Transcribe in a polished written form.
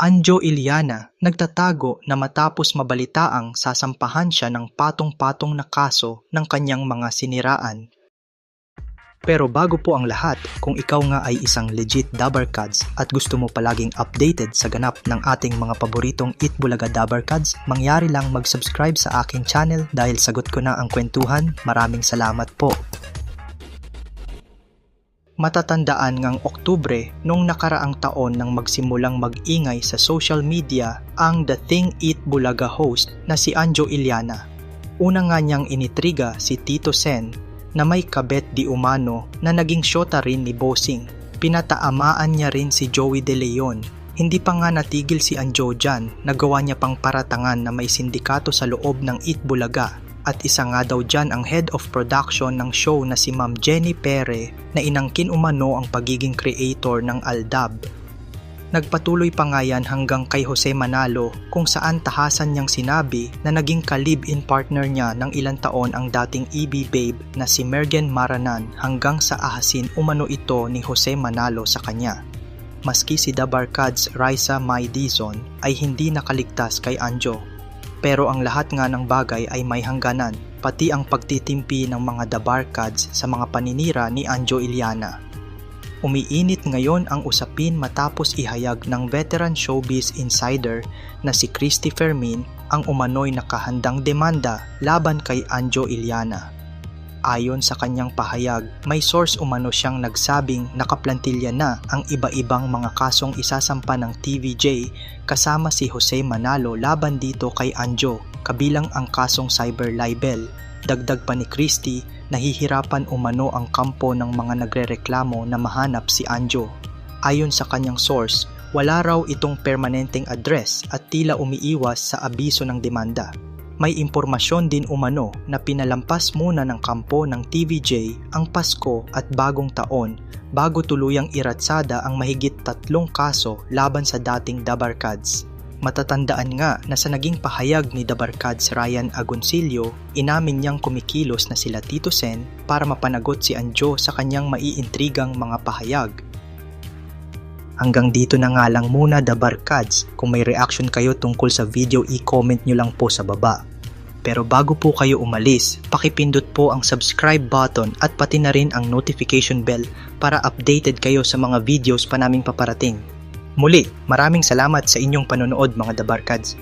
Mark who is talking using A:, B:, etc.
A: Anjo Iliana nagtatago na matapos mabalitaang sasampahan siya ng patong-patong na kaso ng kanyang mga siniraan. Pero bago po ang lahat, kung ikaw nga ay isang legit Dabarkads at gusto mo palaging updated sa ganap ng ating mga paboritong Eat Bulaga Dabarkads, mangyari lang mag-subscribe sa aking channel dahil sagot ko na ang kwentuhan. Maraming salamat po. Matatandaan ngang Oktubre nung nakaraang taon nang magsimulang mag-ingay sa social media ang The Thing Eat Bulaga host na si Anjo Iliana. Una nga niyang initriga si Tito Sen na may kabet di umano na naging syota rin ni Bossing. Pinataamaan niya rin si Joey De Leon. Hindi pa nga natigil si Anjo dyan, nagawa niya pang paratangan na may sindikato sa loob ng Eat Bulaga. At isa nga daw dyan ang head of production ng show na si Ma'am Jenny Pere na inangkin umano ang pagiging creator ng Aldab. Nagpatuloy pa nga yan hanggang kay Jose Manalo kung saan tahasan niyang sinabi na naging ka-live-in partner niya ng ilang taon ang dating EB babe na si Mergen Maranan hanggang sa ahasin umano ito ni Jose Manalo sa kanya. Maski si Dabarkads Raisa May Dizon ay hindi nakaligtas kay Anjo. Pero ang lahat nga ng bagay ay may hangganan, pati ang pagtitimpi ng mga Dabarkads sa mga paninira ni Anjo Iliana. Umiinit ngayon ang usapin matapos ihayag ng veteran showbiz insider na si Christy Fermin ang umano'y nakahandang demanda laban kay Anjo Iliana. Ayon sa kanyang pahayag, may source umano siyang nagsabing nakaplantilya na ang iba-ibang mga kasong isasampa ng TVJ kasama si Jose Manalo laban dito kay Anjo, kabilang ang kasong cyber libel. Dagdag pa ni Christy, nahihirapan umano ang kampo ng mga nagrereklamo na mahanap si Anjo. Ayon sa kanyang source, wala raw itong permanenteng address at tila umiiwas sa abiso ng demanda. May impormasyon din umano na pinalampas muna ng kampo ng TVJ ang Pasko at Bagong Taon bago tuluyang iratsada ang mahigit 3 kaso laban sa dating Dabarkads. Matatandaan nga na sa naging pahayag ni Dabarkads Ryan Agoncillo, inamin niyang kumikilos na sila Tito Sen para mapanagot si Anjo sa kanyang maiintrigang mga pahayag. Hanggang dito na nga lang muna Dabarkads. Kung may reaction kayo tungkol sa video, i-comment nyo lang po sa baba. Pero bago po kayo umalis, pakipindot po ang subscribe button at pati na rin ang notification bell para updated kayo sa mga videos pa naming paparating. Muli, maraming salamat sa inyong panonood mga Dabarkads.